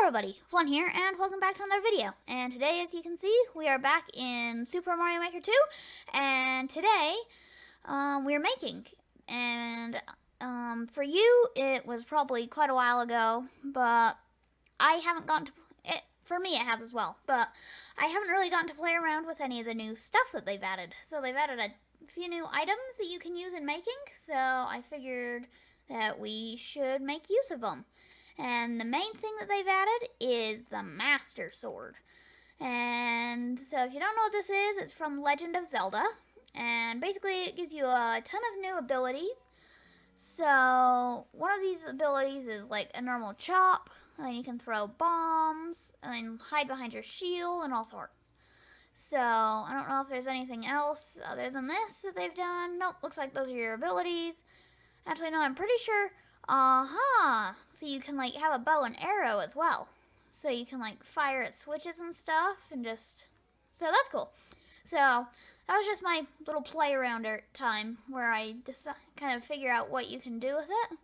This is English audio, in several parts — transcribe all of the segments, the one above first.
everybody, Flun here, and welcome back to another video. And today, as you can see, we are back in Super Mario Maker 2, and today, we're making. And, for you, it was probably quite a while ago, but I haven't gotten to, for me it has as well, but I haven't really gotten to play around with any of the new stuff that they've added. So they've added a few new items that you can use in making, so I figured that we should make use of them. And the main thing that they've added is the Master Sword. And so if you don't know what this is, it's from Legend of Zelda. And basically it gives you a ton of new abilities. So one of these abilities is like a normal chop, and then you can throw bombs, and hide behind your shield, and all sorts. So I don't know if there's anything else other than this that they've done. Nope, looks like those are your abilities. Actually, no, I'm pretty sure. So you can like have a bow and arrow as well. So you can like fire at switches and stuff and just, so that's cool. So that was just my little play around time where I kind of figure out what you can do with it.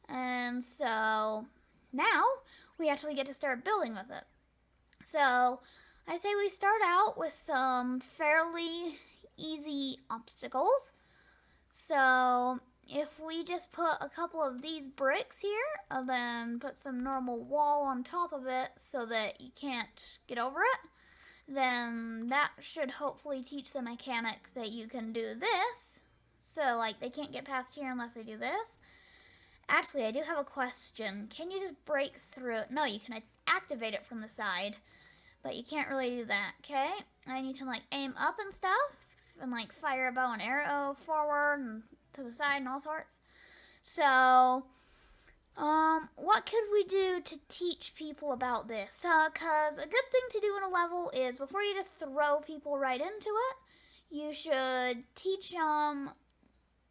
And so now we actually get to start building with it. So I say we start out with some fairly easy obstacles. So if we just put a couple of these bricks here, and then put some normal wall on top of it so that you can't get over it, then that should hopefully teach the mechanic that you can do this. So, like, they can't get past here unless they do this. Actually, I do have a question. Can you just break through it? No, you can activate it from the side, but you can't really do that, okay? And you can, like, aim up and stuff, and, like, fire a bow and arrow forward and to the side and all sorts. So, what could we do to teach people about this? Because a good thing to do in a level is before you just throw people right into it, you should teach them,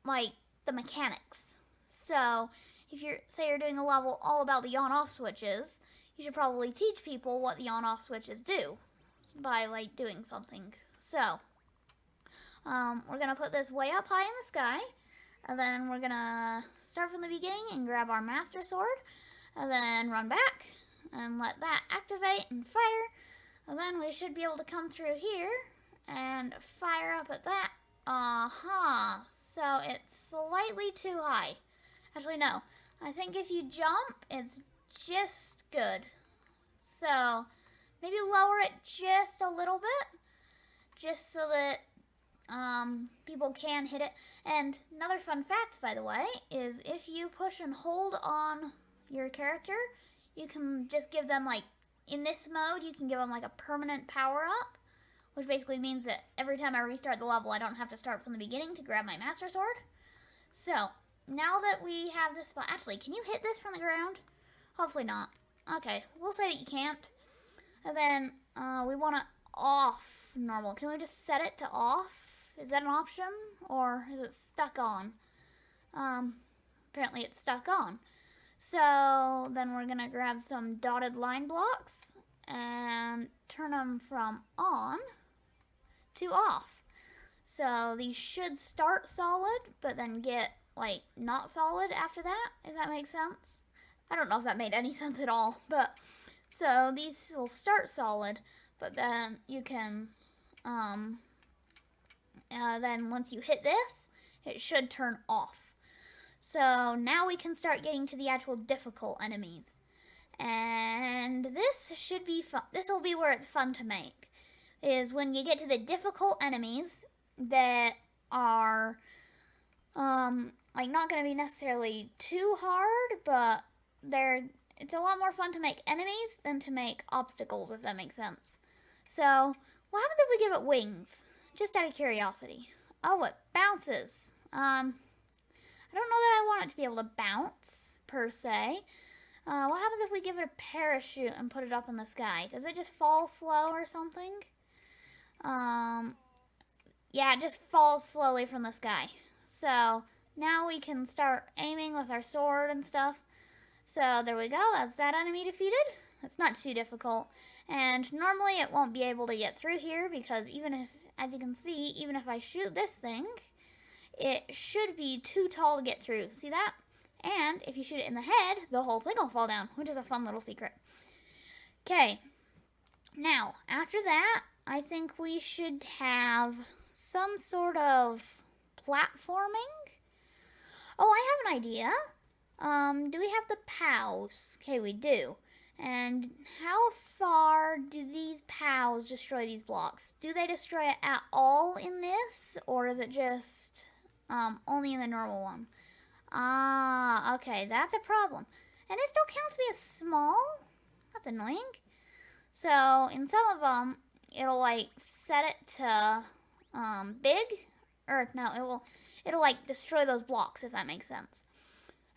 like, the mechanics. So, if you're doing a level all about the on-off switches, you should probably teach people what the on-off switches do by, like, doing something. So, we're going to put this way up high in the sky. And then we're gonna start from the beginning and grab our Master Sword, and then run back and let that activate and fire. And then we should be able to come through here and fire up at that. So it's slightly too high. Actually, no. I think if you jump, it's just good. So maybe lower it just a little bit, just so that people can hit it. And another fun fact, by the way, is if you push and hold on your character, you can just give them, like, in this mode, you can give them like a permanent power up, which basically means that every time I restart the level, I don't have to start from the beginning to grab my Master Sword. So now that we have this spot, actually, can you hit this from the ground? Hopefully not. Okay, we'll say that you can't. And then we want it off normal. Can we just set it to off? Is that an option, or is it stuck on? Apparently it's stuck on. So then we're gonna grab some dotted line blocks and turn them from on to off. So these should start solid, but then get, like, not solid after that, if that makes sense. I don't know if that made any sense at all, but so these will start solid, but then you can, then once you hit this, it should turn off. So now we can start getting to the actual difficult enemies. And this should be fun. This will be where it's fun to make. Is when you get to the difficult enemies that are, like, not going to be necessarily too hard, but it's a lot more fun to make enemies than to make obstacles, if that makes sense. So what happens if we give it wings? Just out of curiosity. Oh, it bounces. I don't know that I want it to be able to bounce, per se. What happens if we give it a parachute and put it up in the sky? Does it just fall slow or something? Yeah, it just falls slowly from the sky. So now we can start aiming with our sword and stuff. So there we go. That's that enemy defeated. It's not too difficult. And normally it won't be able to get through here because even if, as you can see, even if I shoot this thing, it should be too tall to get through. See that? And if you shoot it in the head, the whole thing will fall down, which is a fun little secret. Okay, now after that, I think we should have some sort of platforming. Oh, I have an idea. Do we have the POWs? Okay, we do. And how far do these POWs destroy these blocks? Do they destroy it at all in this, or is it just only in the normal one? Ah, okay, that's a problem. And it still counts me as small? That's annoying. So, in some of them, it'll like set it to big, or no, it'll like destroy those blocks, if that makes sense.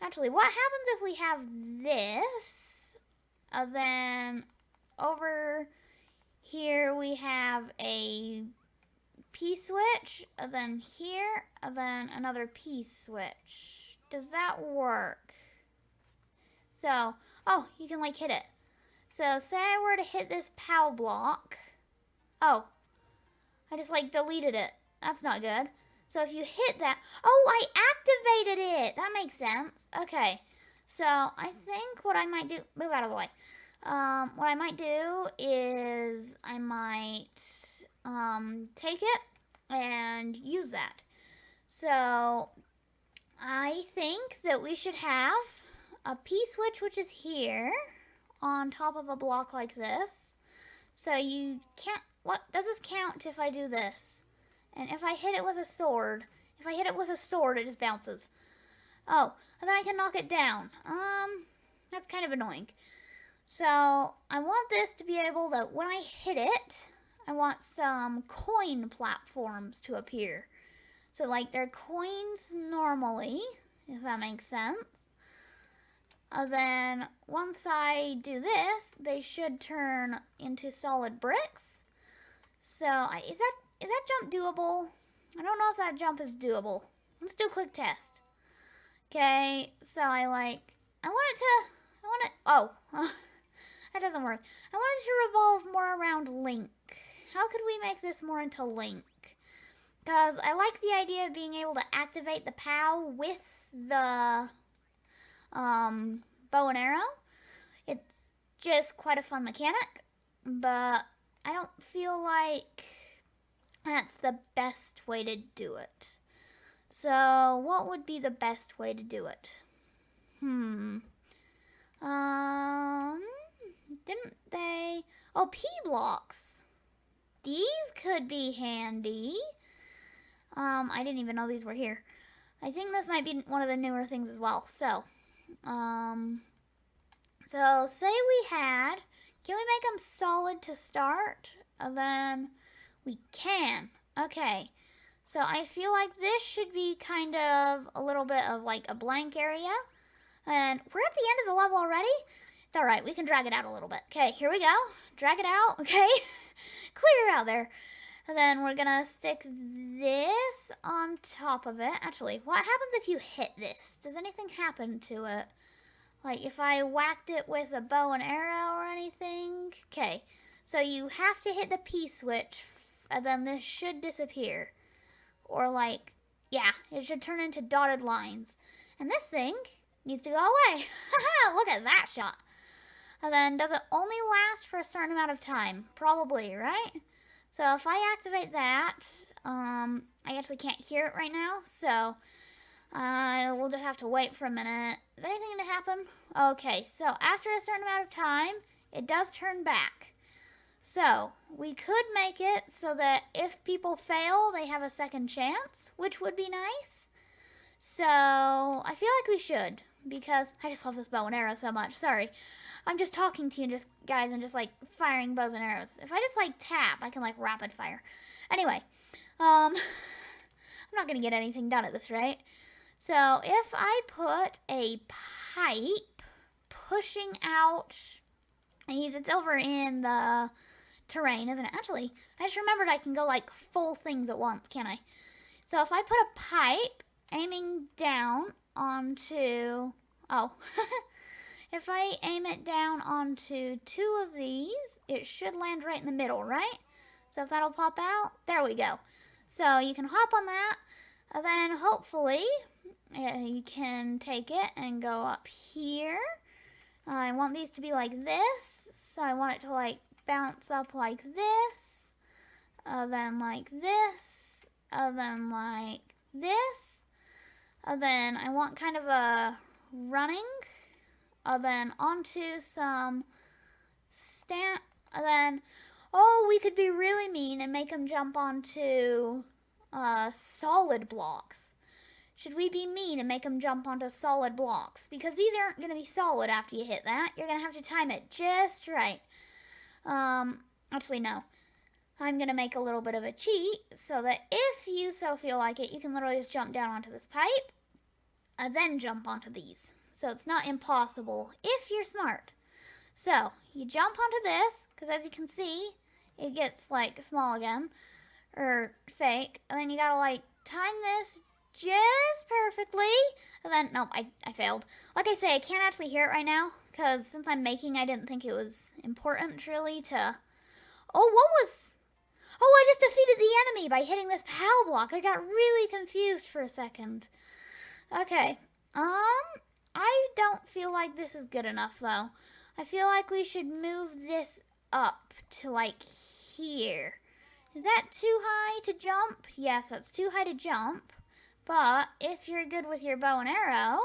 Actually, what happens if we have this, and then over here we have a P switch, and then here, and then another P switch. Does that work? So, oh, you can like hit it. So, say I were to hit this POW block. Oh, I just like deleted it. That's not good. So if you hit that, oh, I activated it. That makes sense. Okay, so I think what I might do, move out of the way. What I might do is I might take it and use that. So I think that we should have a P switch, which is here on top of a block like this. So you can't, what does this count if I do this? And if I hit it with a sword, it just bounces. Oh, and then I can knock it down. That's kind of annoying. So I want this to be able to, when I hit it, I want some coin platforms to appear. So like they're coins normally, if that makes sense. Then once I do this, they should turn into solid bricks. So is that jump doable? I don't know if that jump is doable. Let's do a quick test. Okay, so oh, that doesn't work. I want it to revolve more around Link. How could we make this more into Link? Because I like the idea of being able to activate the POW with the bow and arrow. It's just quite a fun mechanic, but I don't feel like that's the best way to do it. So what would be the best way to do it? Didn't they? Oh, P blocks. These could be handy. I didn't even know these were here. I think this might be one of the newer things as well. So say we had, can we make them solid to start? And then we can. Okay. So I feel like this should be kind of a little bit of like a blank area. And we're at the end of the level already. It's all right. We can drag it out a little bit. Okay, here we go. Drag it out. Okay. Clear out there. And then we're going to stick this on top of it. Actually, what happens if you hit this? Does anything happen to it? Like if I whacked it with a bow and arrow or anything? Okay, so you have to hit the P switch, and then this should disappear. Or like, yeah, it should turn into dotted lines. And this thing needs to go away. Look at that shot. And then does it only last for a certain amount of time? Probably, right? So if I activate that, I actually can't hear it right now, so we'll just have to wait for a minute. Is anything going to happen? Okay, so after a certain amount of time, it does turn back. So we could make it so that if people fail, they have a second chance, which would be nice. So I feel like we should, because I just love this bow and arrow so much. Sorry. I'm just talking to you guys and just like firing bows and arrows. If I just like tap, I can like rapid fire. Anyway, I'm not going to get anything done at this rate. So if I put a pipe pushing out, it's over in the terrain, isn't it? Actually, I just remembered I can go like full things at once, can't I? So if I put a pipe aiming down onto, if I aim it down onto 2 of these, it should land right in the middle, right? So if that'll pop out, there we go. So you can hop on that, and then hopefully you can take it and go up here. I want these to be like this, so I want it to like bounce up like this, then like this, then like this, then I want kind of a running, then onto some then, oh, we could be really mean and make them jump onto solid blocks. Should we be mean and make them jump onto solid blocks? Because these aren't going to be solid after you hit that. You're going to have to time it just right. Actually, no. I'm going to make a little bit of a cheat so that if you so feel like it, you can literally just jump down onto this pipe and then jump onto these. So it's not impossible if you're smart. So you jump onto this, because as you can see, it gets like small again, or fake, and then you gotta like time this just perfectly, and then, no, I failed. Like I say, I can't actually hear it right now, because since I'm making, I didn't think it was important, really, to, oh, I just defeated the enemy by hitting this POW block. I got really confused for a second. Okay, I don't feel like this is good enough, though. I feel like we should move this up to, like, here. Is that too high to jump? Yes, that's too high to jump. But if you're good with your bow and arrow,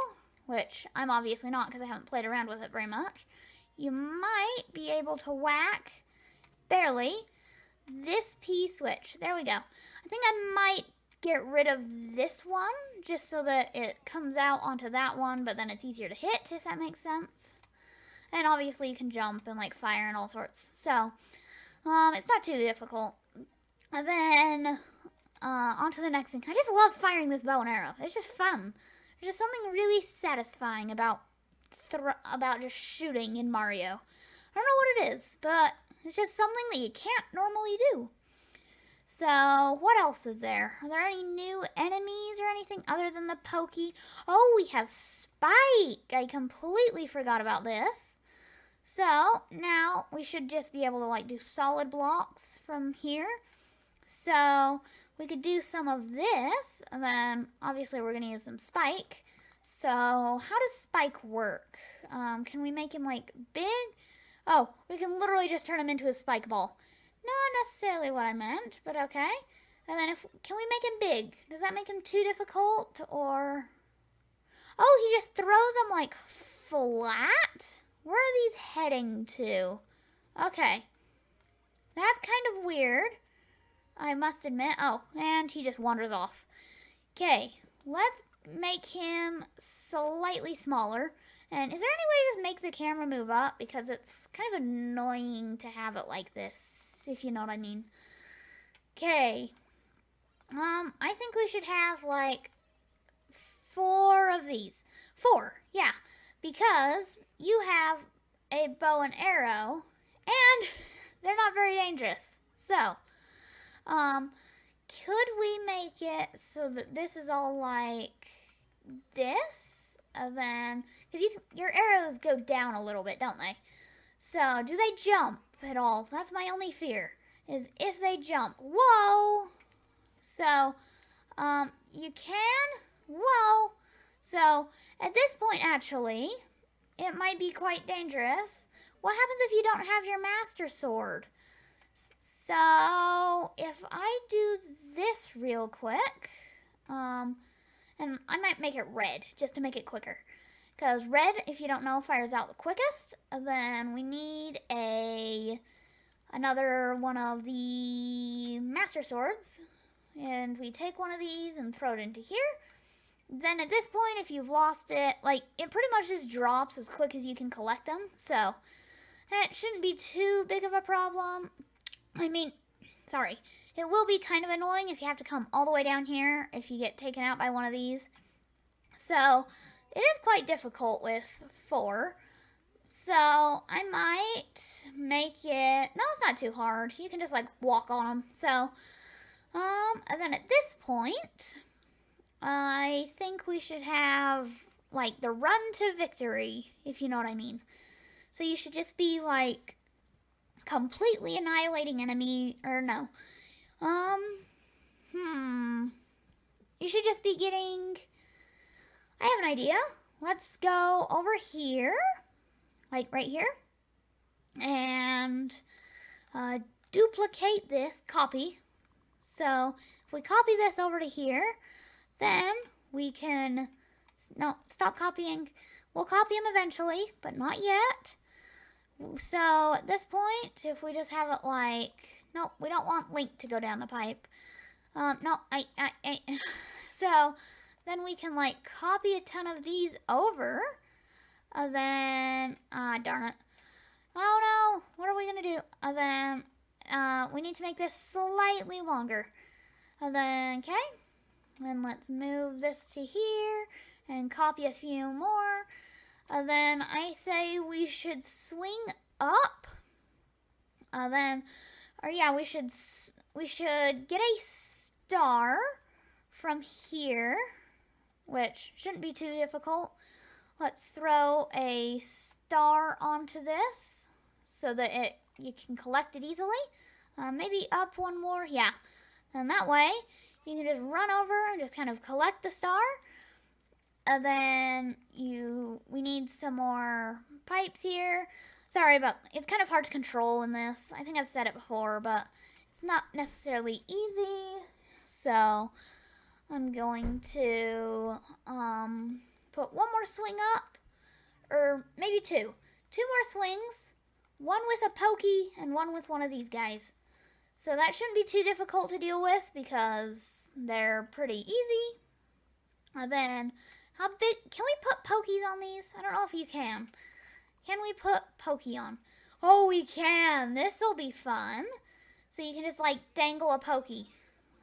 which I'm obviously not because I haven't played around with it very much, you might be able to whack, barely, this P-switch. There we go. I think I might get rid of this one just so that it comes out onto that one, but then it's easier to hit, if that makes sense. And obviously you can jump and like fire and all sorts. So, it's not too difficult. And then, on to the next thing. I just love firing this bow and arrow. It's just fun. There's just something really satisfying about just shooting in Mario. I don't know what it is, but it's just something that you can't normally do. So, what else is there? Are there any new enemies or anything other than the Pokey? Oh, we have Spike! I completely forgot about this. So, now we should just be able to, like, do solid blocks from here. So, we could do some of this, and then, obviously, we're going to use some Spike. So, how does Spike work? Can we make him, like, big? Oh, we can literally just turn him into a Spike Ball. Not necessarily what I meant, but okay. And then can we make him big? Does that make him too difficult, or? Oh, he just throws them like flat? Where are these heading to? Okay. That's kind of weird, I must admit. Oh, and he just wanders off. Okay, let's make him slightly smaller. And is there any way to just make the camera move up? Because it's kind of annoying to have it like this, if you know what I mean. Okay. I think we should have, like, 4 of these. 4, yeah. Because you have a bow and arrow, and they're not very dangerous. So, could we make it so that this is all like this? And then, because your arrows go down a little bit, don't they? So, do they jump at all? That's my only fear, is if they jump. Whoa! So, you can, whoa! So, at this point, actually, it might be quite dangerous. What happens if you don't have your Master Sword? So, if I do this real quick, and I might make it red, just to make it quicker. Because red, if you don't know, fires out the quickest. And then we need another one of the Master Swords. And we take one of these and throw it into here. Then at this point, if you've lost it, like, it pretty much just drops as quick as you can collect them. So, it shouldn't be too big of a problem. I mean, sorry. It will be kind of annoying if you have to come all the way down here if you get taken out by one of these. So, it is quite difficult with 4. So, I might make it... No, it's not too hard. You can just, like, walk on them. So, and then at this point, I think we should have, like, the run to victory, if you know what I mean. So, you should just be, like, completely annihilating enemy... Or, no. You should just be getting... I have an idea. Let's go over here. like right here, and duplicate this, copy. So if we copy this over to here, then we can, no, stop copying. We'll copy them eventually, but not yet. So at this point, if we just have it like, no, we don't want link to go down the pipe. No, so then we can like copy a ton of these over, and then, darn it. Oh no, what are we gonna do? And then, we need to make this slightly longer. And then, okay, then let's move this to here and copy a few more. And then I say we should swing up. Then, or yeah, we should get a star from here, which shouldn't be too difficult. Let's throw a star onto this so that you can collect it easily. Maybe up one more, yeah. And that way, you can just run over and just kind of collect the star. And then we need some more pipes here. Sorry about, it's kind of hard to control in this. I think I've said it before, but it's not necessarily easy. So I'm going to put one more swing up, or maybe two. Two more swings, one with a pokey and one with one of these guys. So that shouldn't be too difficult to deal with because they're pretty easy. And then, how big, can we put pokies on these? I don't know if you can. Can we put pokey on? Oh, we can. This'll be fun. So you can just like dangle a pokey.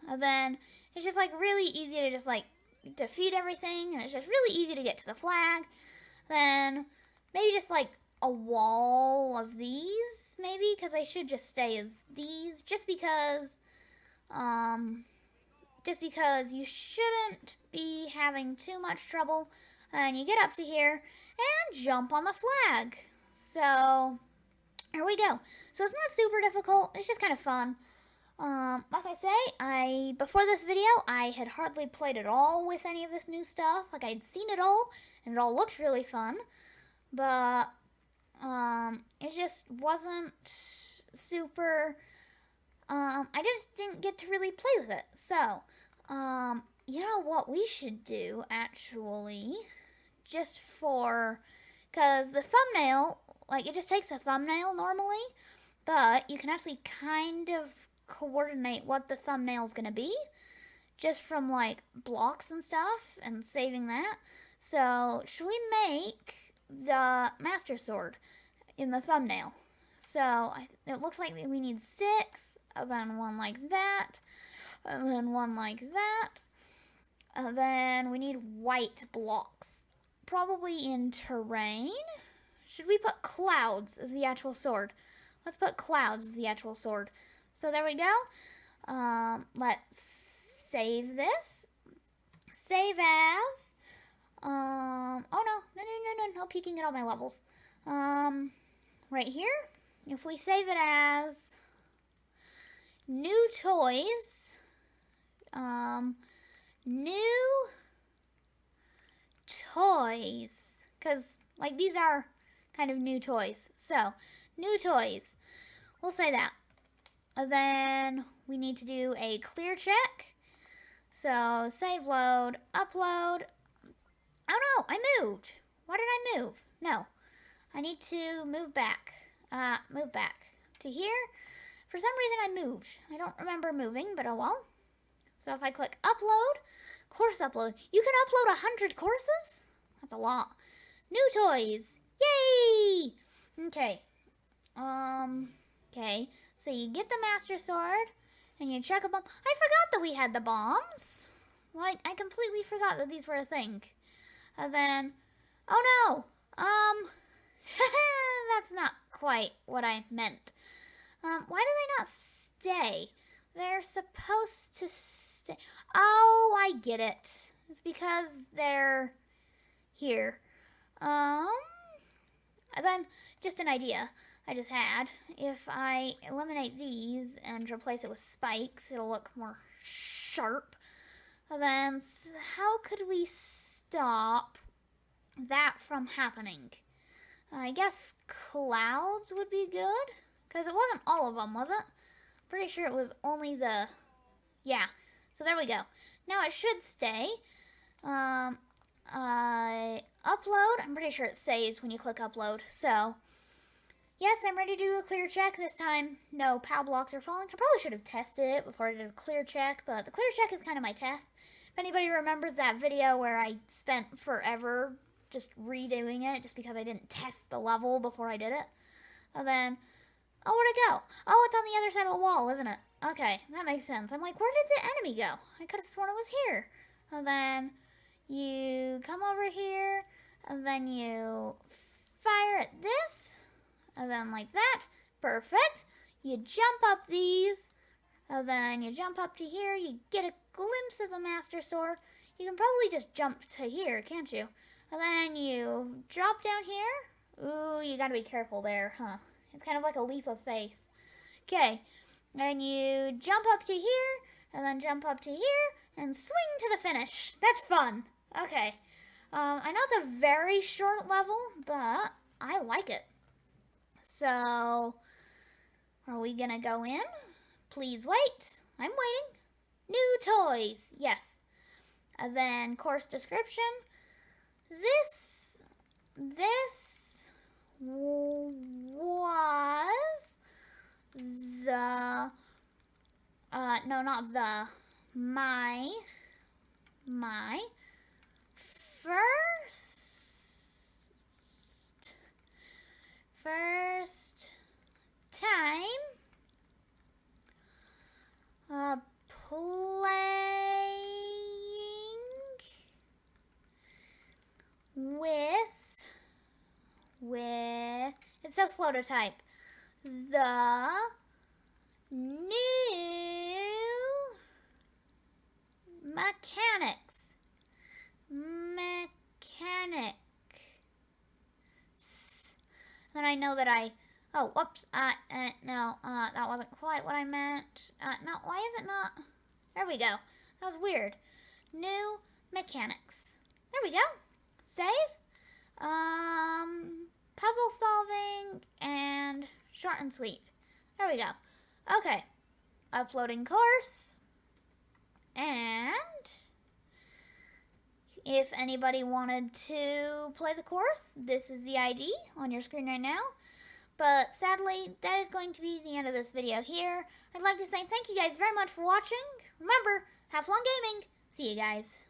And then it's just like really easy to just like defeat everything. And it's just really easy to get to the flag. Then maybe just like a wall of these, maybe, because they should just stay as these, just because you shouldn't be having too much trouble, and you get up to here and jump on the flag. So here we go. So it's not super difficult, it's just kind of fun. Like I say, before this video, I had hardly played at all with any of this new stuff. Like, I'd seen it all, and it all looked really fun, but it just wasn't super, I just didn't get to really play with it. So, you know what we should do, actually, just for, because the thumbnail, like, it just takes a thumbnail normally, but you can actually kind of coordinate what the thumbnail's gonna be, just from, like, blocks and stuff, and saving that. So, should we make the Master Sword in the thumbnail? So it looks like we need 6, and then one like that, and then one like that, and then we need white blocks, probably in terrain. Should we put clouds as the actual sword? Let's put clouds as the actual sword. So there we go. Let's save this. Save as, oh no peeking at all my levels. Right here, if we save it as new toys, new toys, because like these are kind of new toys. So new toys, we'll say that. And then we need to do a clear check. So save, load, upload. Oh no, I moved. Why did I move? No, I need to move back. Move back to here. For some reason I moved. I don't remember moving, but oh well. So if I click upload, course upload. You can upload 100 courses? That's a lot. New toys. Yay! Okay. Okay. So you get the Master Sword, and you check a bomb. I forgot that we had the bombs. Like, I completely forgot that these were a thing. And then, oh no! That's not quite what I meant. Why do they not stay? They're supposed to stay. Oh, I get it. It's because they're here. And then, just an idea I just had. If I eliminate these and replace it with spikes, it'll look more sharp. And then, how could we stop that from happening? I guess clouds would be good. Because it wasn't all of them, was it? Pretty sure it was only the... Yeah. So there we go. Now it should stay. Upload. I'm pretty sure it saves when you click upload. So, yes, I'm ready to do a clear check this time. No POW blocks are falling. I probably should have tested it before I did a clear check, but the clear check is kind of my test. If anybody remembers that video where I spent forever just redoing it just because I didn't test the level before I did it. And then, oh, where'd it go? Oh, it's on the other side of the wall, isn't it? Okay, that makes sense. I'm like, where did the enemy go? I could have sworn it was here. And then you come over here, and then you fire at this, and then like that. Perfect. You jump up these, and then you jump up to here. You get a glimpse of the Master Sword. You can probably just jump to here, can't you? And then you drop down here. Ooh, you gotta be careful there, huh? It's kind of like a leap of faith. Okay, and you jump up to here, and then jump up to here, and swing to the finish. That's fun. Okay. I know it's a very short level, but I like it. So, are we gonna go in? Please wait. I'm waiting. New toys. Yes. And then course description. This was the, no, not the, my first time playing with it's so slow to type, the new mechanics. Then I know that oh, whoops, no, that wasn't quite what I meant. No, why is it not? There we go. That was weird. New mechanics. There we go. Save. Puzzle solving and short and sweet. There we go. Okay. Uploading course. And if anybody wanted to play the course, this is the ID on your screen right now. But sadly, that is going to be the end of this video here. I'd like to say thank you guys very much for watching. Remember, have fun gaming. See you guys.